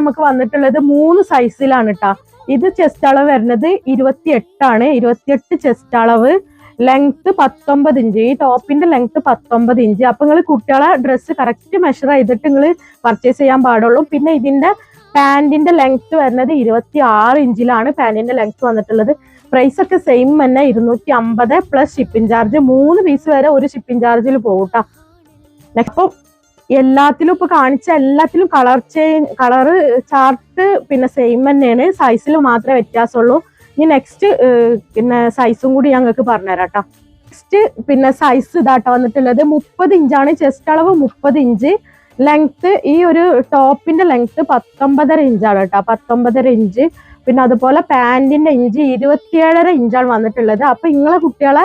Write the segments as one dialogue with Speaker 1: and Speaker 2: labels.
Speaker 1: നമുക്ക് വന്നിട്ടുള്ളത് 3 സൈസിലാണ് കേട്ടോ. ഇത് ചെസ്റ്റ് അളവ് വരുന്നത് 28 ആണ്. 28 ചെസ്റ്റ് അളവ്, ലെങ്ത് 19 ഇഞ്ച്. ഈ ടോപ്പിന്റെ ലെങ്ത് 19 ഇഞ്ച്. അപ്പൊ നിങ്ങൾ കുട്ടികളെ ഡ്രസ്സ് കറക്റ്റ് മെഷർ ചെയ്തിട്ട് നിങ്ങൾ പർച്ചേസ് ചെയ്യാൻ പാടുള്ളൂ. പിന്നെ ഇതിന്റെ പാന്റിന്റെ ലെങ്ത് വരുന്നത് 26 ഇഞ്ചിലാണ് പാന്റിന്റെ ലെങ്ത് വന്നിട്ടുള്ളത്. പ്രൈസ് ഒക്കെ സെയിം തന്നെ, 250 പ്ലസ് ഷിപ്പിംഗ് ചാർജ്. 3 പീസ് വരെ ഒരു ഷിപ്പിംഗ് ചാർജിൽ പോകൂട്ടാ. അപ്പം എല്ലാത്തിലും ഇപ്പൊ കാണിച്ച എല്ലാത്തിലും കളറ് ചാർട്ട് പിന്നെ സെയിം തന്നെയാണ്, സൈസിൽ മാത്രമേ വ്യത്യാസമുള്ളൂ. ഇനി നെക്സ്റ്റ് പിന്നെ സൈസും കൂടി ഞങ്ങൾക്ക് പറഞ്ഞുതരാം കേട്ടോ. നെക്സ്റ്റ് പിന്നെ സൈസ് ഇതാട്ടോ വന്നിട്ടുള്ളത് 30 ഇഞ്ചാണ്. ചെസ്റ്റ് അളവ് 30 ഇഞ്ച്, ലെങ്ത് ഈ ഒരു ടോപ്പിന്റെ ലെങ്ത് 19.5 ഇഞ്ചാണ് കേട്ടോ. 19.5 ഇഞ്ച്. പിന്നെ അതുപോലെ പാന്റിന്റെ ഇഞ്ച് 27.5 ഇഞ്ചാണ് വന്നിട്ടുള്ളത്. അപ്പൊ നിങ്ങളെ കുട്ടികളെ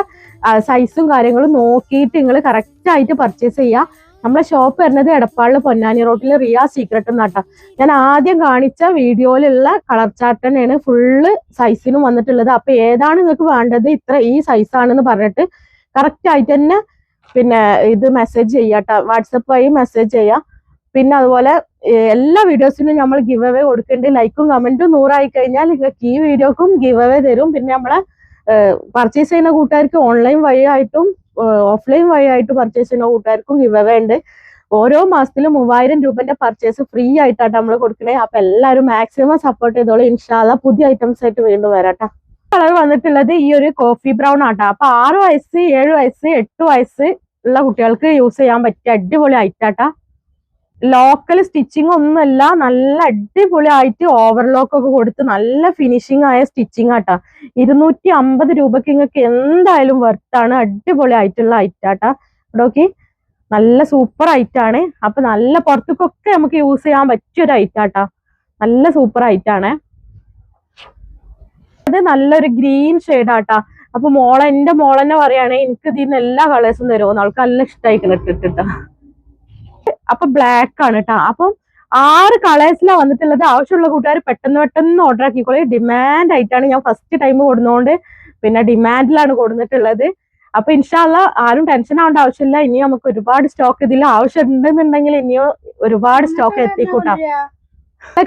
Speaker 1: സൈസും കാര്യങ്ങളും നോക്കിയിട്ട് നിങ്ങൾ കറക്റ്റ് ആയിട്ട് പർച്ചേസ് ചെയ്യുക. നമ്മളെ ഷോപ്പ് വരുന്നത് എടപ്പാളിൽ പൊന്നാനി റോഡിൽ റിയ സീക്രട്ട് എന്നാട്ടോ. ഞാൻ ആദ്യം കാണിച്ച വീഡിയോയിലുള്ള കളർ ചാർട്ട് തന്നെയാണ് ഫുള്ള് സൈസിനും വന്നിട്ടുള്ളത്. അപ്പൊ ഏതാണ് നിങ്ങൾക്ക് വേണ്ടത്, ഈ സൈസാണെന്ന് പറഞ്ഞിട്ട് കറക്റ്റ് ആയിട്ട് തന്നെ പിന്നെ ഇത് മെസ്സേജ് ചെയ്യാട്ടോ, വാട്സപ്പ് വഴി മെസ്സേജ് ചെയ്യാം. പിന്നെ അതുപോലെ എല്ലാ വീഡിയോസിനും നമ്മൾ ഗിവ് അവേ കൊടുക്കുന്നുണ്ട്. ലൈക്കും കമന്റും 100 ആയി കഴിഞ്ഞാൽ നിങ്ങൾക്ക് ഈ വീഡിയോക്കും ഗിവ് അവേ തരും. പിന്നെ നമ്മളെ പർച്ചേസ് ചെയ്യുന്ന കൂട്ടുകാർക്ക് ഓൺലൈൻ വഴിയായിട്ടും ഓഫ്ലൈൻ വഴിയായിട്ട് പർച്ചേസ് ചെയ്യുന്ന കൂട്ടുകാർക്കും ഗിവ് അവേ ഉണ്ട്. ഓരോ മാസത്തിലും 3000 രൂപന്റെ പർച്ചേസ് ഫ്രീ ആയിട്ടാണ് നമ്മൾ കൊടുക്കണേ. അപ്പൊ എല്ലാവരും മാക്സിമം സപ്പോർട്ട് ചെയ്തോളൂ. ഇൻഷാ അല്ലാഹ് പുതിയ ഐറ്റംസ് ആയിട്ട് വീണ്ടും വരാട്ടോ. കളർ വന്നിട്ടുള്ളത് ഈ ഒരു കോഫി ബ്രൗൺ ആട്ടോ. അപ്പൊ 6 വയസ്സ് 7 വയസ്സ് 8 വയസ്സ് ഉള്ള കുട്ടികൾക്ക് യൂസ് ചെയ്യാൻ പറ്റിയ അടിപൊളി ഐറ്റാട്ടാ. ലോക്കൽ സ്റ്റിച്ചിങ് ഒന്നുമല്ല, നല്ല അടിപൊളിയായിട്ട് ഓവർലോക്ക് ഒക്കെ കൊടുത്ത് നല്ല ഫിനിഷിംഗ് ആയ സ്റ്റിച്ചിങ് ആട്ടാ. 250 രൂപക്ക് നിങ്ങൾക്ക് എന്തായാലും വർത്താണ്. അടിപൊളി ആയിട്ടുള്ള ഐറ്റാട്ടാ. നോക്കി, നല്ല സൂപ്പർ ഐറ്റാണ്. അപ്പൊ നല്ല പുറത്തേക്കൊക്കെ നമുക്ക് യൂസ് ചെയ്യാൻ പറ്റിയൊരു ഐറ്റാട്ടാ. നല്ല സൂപ്പർ ഐറ്റാണ്. അത് നല്ലൊരു ഗ്രീൻ ഷെയ്ഡാട്ടാ. അപ്പൊ എന്റെ മോളെന്നെ പറയാണ് എനിക്ക് ഇതിന് എല്ലാ കളേഴ്സും തരുമോ, അവൾക്ക് നല്ല ഇഷ്ടമായിക്കണം ഇട്ടിട്ടാ. അപ്പൊ ബ്ലാക്ക് ആണ് കേട്ടോ. അപ്പം 6 കളേഴ്സിലാണ് വന്നിട്ടുള്ളത്. ആവശ്യമുള്ള കൂട്ടുകാർ പെട്ടെന്ന് ഓർഡർ ആക്കിക്കോളി. ഡിമാൻഡ് ആയിട്ടാണ് ഞാൻ ഫസ്റ്റ് ടൈം കൊടുക്കുന്നതുകൊണ്ട് പിന്നെ ഡിമാൻഡിലാണ് കൊടുത്തിട്ടുള്ളത്. അപ്പൊ ഇൻഷാ അല്ലാഹ് ആരും ടെൻഷൻ ആവേണ്ട ആവശ്യമില്ല. ഇനി നമുക്ക് ഒരുപാട് സ്റ്റോക്ക് ഇതിൽ ആവശ്യം ഉണ്ടെന്നുണ്ടെങ്കിൽ ഇനിയോ ഒരുപാട് സ്റ്റോക്ക് എത്തിക്കൂട്ടാം.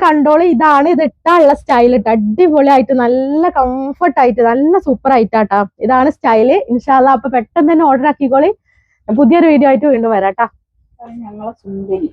Speaker 1: കണ്ടോളി, ഇതാണ് ഇത് ഇട്ടാനുള്ള സ്റ്റൈൽ ഇട്ട് അടിപൊളിയായിട്ട് നല്ല കംഫർട്ട് ആയിട്ട് നല്ല സൂപ്പർ ആയിട്ടാട്ടാ. ഇതാണ് സ്റ്റൈല്. ഇൻഷാ അല്ലാഹ് അപ്പൊ പെട്ടെന്ന് തന്നെ ഓർഡർ ആക്കിക്കോളി. പുതിയൊരു വീഡിയോ ആയിട്ട് വീണ്ടും വരാട്ടാ. ഞങ്ങളെ സുന്ദരി.